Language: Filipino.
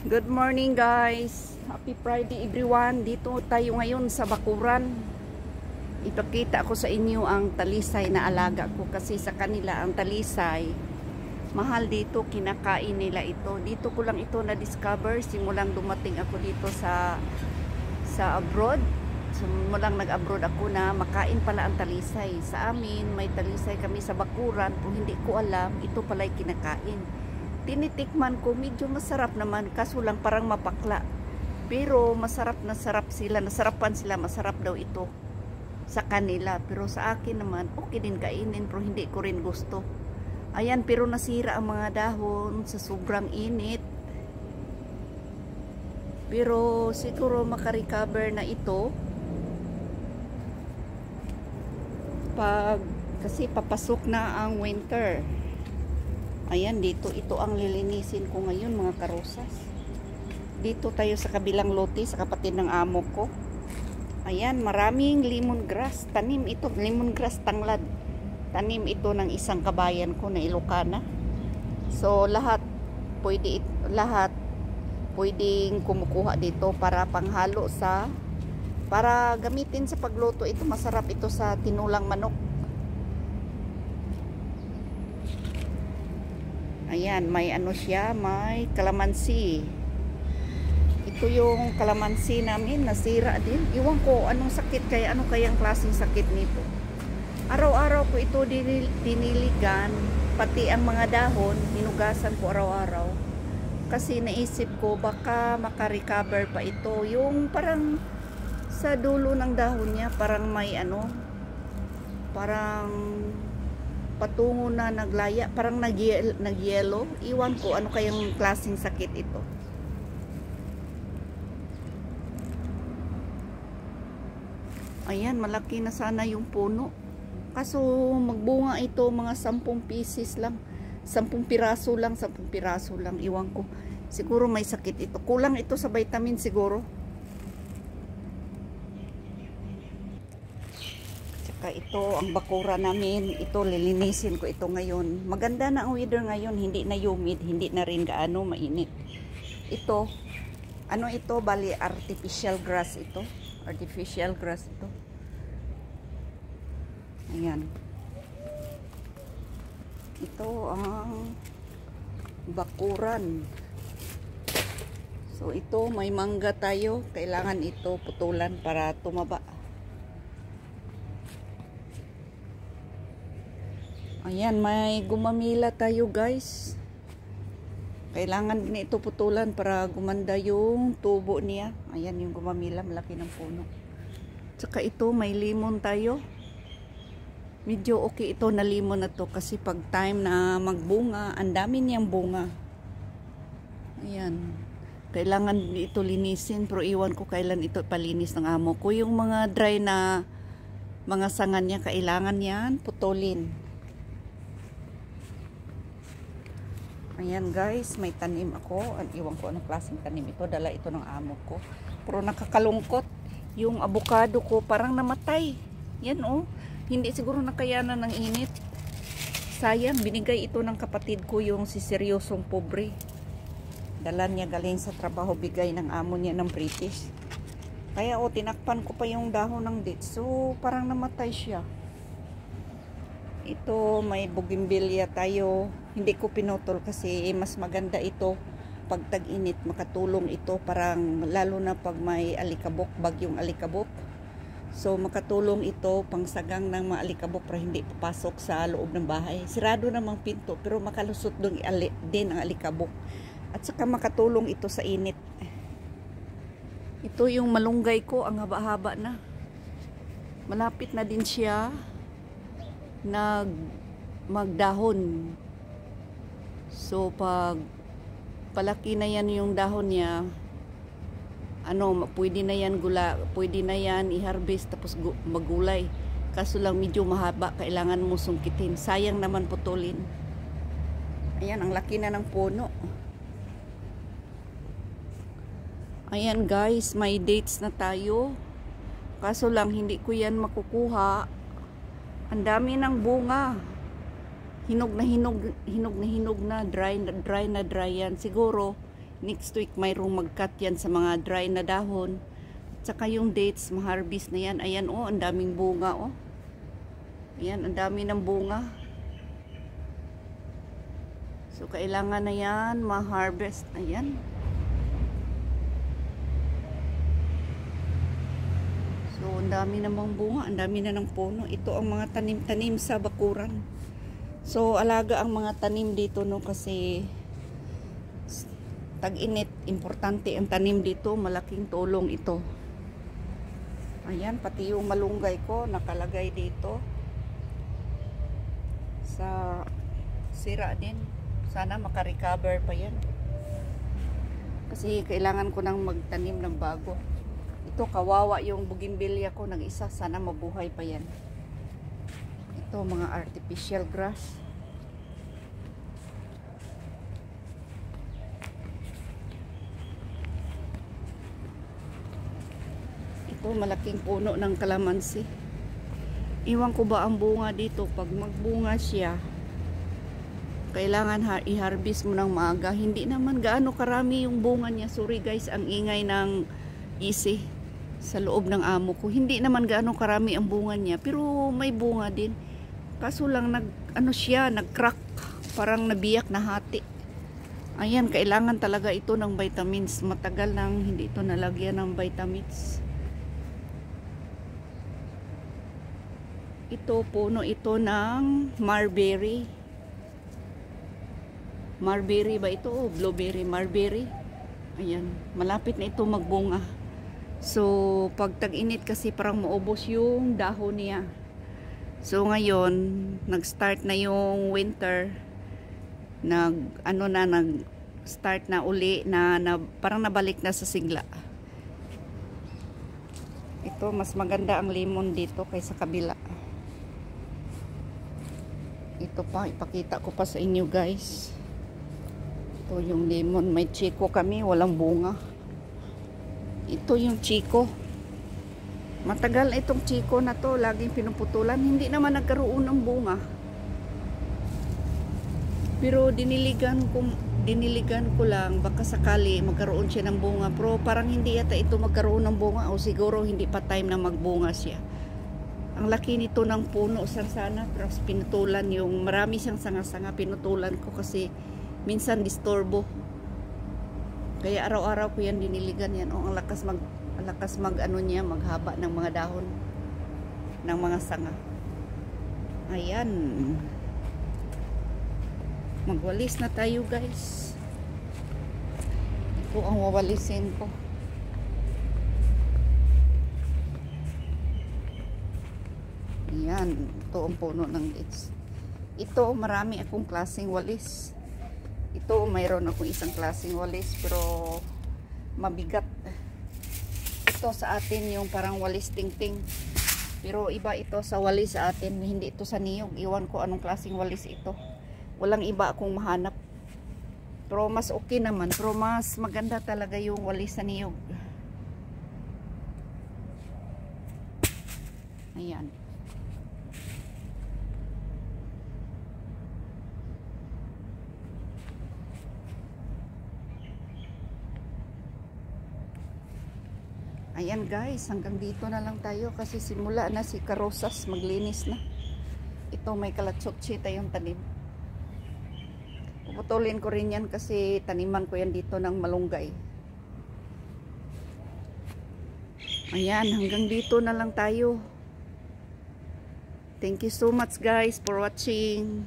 Good morning guys. Happy Friday everyone. Dito tayo ngayon sa bakuran. Ipakita ko sa inyo ang talisay na alaga ko kasi sa kanila ang talisay mahal dito, kinakain nila ito. Dito ko lang ito na-discover simulang dumating ako dito sa abroad. Simulang nag-abroad ako na makain pala ang talisay. Sa amin may talisay kami sa bakuran, kung hindi ko alam ito pala'y kinakain. Tinitikman ko, medyo masarap naman, kaso lang parang mapakla. Pero masarap na sarap sila, nasarapan sila, masarap daw ito sa kanila. Pero sa akin naman, okay din kainin, pero hindi ko rin gusto. Ayan, pero nasira ang mga dahon sa sobrang init. Pero siguro makarecover na ito. Kasi papasok na ang winter. Ayan, dito ito ang lilinisin ko ngayon mga karosas. Dito tayo sa kabilang lote sa kapatid ng amo ko. Ayan, maraming lemongrass. Tanim ito, lemongrass tanglad. Tanim ito ng isang kabayan ko na Ilocana. So lahat pwedeng kumukuha dito para panghalo para gamitin sa pagluto. Ito masarap ito sa tinulang manok. Ayan, may ano siya, may kalamansi. Ito yung kalamansi namin, nasira din. Iwan ko anong sakit kaya, ano kayang klaseng sakit nito. Araw-araw ko ito diniligan, pati ang mga dahon, hinugasan ko araw-araw. Kasi naisip ko baka makarecover pa ito. Yung parang sa dulo ng dahon niya, parang may ano, parang patungo na naglaya, parang nagyelo. Iwan ko ano kayang klaseng sakit ito. Ayan, malaki na sana yung puno. Kaso magbunga ito mga 10 pieces lang. 10 piraso lang, 10 piraso lang. Iwan ko. Siguro may sakit ito. Kulang ito sa vitamin siguro. Ito ang bakura namin, ito lilinisin ko ito ngayon. Maganda na ang weather ngayon, hindi na humid, hindi na rin gaano mainit. Ito, ano ito, bali artificial grass ito. Artificial grass ito. Ayan. Ito ang bakuran. So ito, may mangga tayo, kailangan ito putulan para tumaba. Ayan, may gumamila tayo guys. Kailangan din ito putulan para gumanda yung tubo niya. Ayan yung gumamila, malaki ng puno. Tsaka ito, may limon tayo. Medyo okay ito na limon na to kasi pag time na magbunga, ang dami niyang bunga. Ayan. Kailangan din ito linisin, pero iwan ko kailan ito palinis ng amo ko. Yung mga dry na mga sanga niya, kailangan yan putulin. Ayan guys, may tanim ako. Iwan ko anong klaseng tanim ito. Dala ito ng amo ko. Pero nakakalungkot. Yung avocado ko parang namatay. Yan oh. Hindi siguro nakayanan ng init. Sayang, binigay ito ng kapatid ko yung si seryosong pobre. Dala niya galing sa trabaho, bigay ng amo niya ng British. Kaya oh, tinakpan ko pa yung dahon ng dates. So, parang namatay siya. Ito, may bougainvillea tayo. Hindi ko pinutol kasi mas maganda ito pag tag-init. Makatulong ito parang lalo na pag may alikabok, bagyong alikabok. So makatulong ito pangsagang ng mga alikabok para hindi papasok sa loob ng bahay. Sirado namang pinto pero makalusot doon din ang alikabok. At saka makatulong ito sa init. Ito yung malunggay ko, ang haba-haba na. Malapit na din siya magdahon. So pag palaki na yan yung dahon niya, ano, pwede na yan i-harvest tapos magulay. Kaso lang medyo mahaba, kailangan mo sungkitin. Sayang naman putulin. Ayan, ang laki na ng puno. Ayan guys, may dates na tayo. Kaso lang hindi ko yan makukuha. Ang dami ng bunga. hinog na hinog na, dry yan. Siguro Next week mayroong mag-cut yan sa mga dry na dahon. Tsaka yung dates, ma-harvest na yan. Ayan oh, ang daming bunga oh. Ayan, ang dami ng bunga. So, kailangan na yan ma-harvest. Ayan. So, ang dami namang bunga. Ang dami na ng puno. Ito ang mga tanim-tanim sa bakuran. So, alaga ang mga tanim dito no kasi tag-init. Importante ang tanim dito. Malaking tulong ito. Ayan, pati yung malunggay ko nakalagay dito. Sa sira din. Sana makarecover pa yan. Kasi kailangan ko nang magtanim ng bago. Ito, kawawa yung bougainvillea ko. Nag-isa. Sana mabuhay pa yan. Ito, mga artificial grass. Ito, malaking puno ng kalamansi. Iwan ko ba ang bunga dito? Pag magbunga siya, kailangan i-harvest mo ng maaga. Hindi naman gaano karami yung bunga niya. Sorry guys, ang ingay ng isi sa loob ng amo ko. Hindi naman gaano karami ang bunga niya, pero may bunga din. Kaso lang nag-crack, parang nabiyak na hati. Ayan, kailangan talaga ito ng vitamins. Matagal nang hindi ito nalagyan ng vitamins. Ito, puno ito ng marberry. Marberry ba ito? O blueberry, marberry. Ayan, malapit na ito magbunga. So, pag tag-init kasi parang maubos yung dahon niya. So, ngayon, nag-start na yung winter. Nag-start na uli na parang nabalik na sa sigla. Ito, mas maganda ang lemon dito kaysa kabila. Ito pa, ipakita ko pa sa inyo guys. Ito yung lemon. May chiko kami, walang bunga. Ito yung chiko. Matagal itong chiko na to, laging pinuputulan. Hindi naman nagkaroon ng bunga. Pero diniligan ko lang, baka sakali magkaroon siya ng bunga. Pero parang hindi yata ito magkaroon ng bunga, o siguro hindi pa time na magbunga siya. Ang laki nito ng puno sana, pero pinutulan yung marami siyang sanga-sanga, pinutulan ko kasi minsan disturbo. Kaya araw-araw ko yan diniligan yan. O, ang lakas maghaba ng mga dahon ng mga sanga. Ayan. Magwalis na tayo guys. Ito ang wawalisin ko. Ayan, ito ang puno ng dates. Ito, marami akong klaseng walis. Ito, mayroon akong isang klaseng walis, pero mabigat. Ito sa atin yung parang walis ting-ting. Pero iba ito sa walis sa atin, hindi ito sa niyog. Iwan ko anong klaseng walis ito. Walang iba akong mahanap. Pero mas okay naman. Pero mas maganda talaga yung walis sa niyog. Ayan. Ayan guys, hanggang dito na lang tayo kasi simula na si Karosas maglinis na. Ito may kalatsotsi tayong tanim. Puputulin ko rin yan kasi taniman ko yan dito ng malunggay. Ayan, hanggang dito na lang tayo. Thank you so much guys for watching.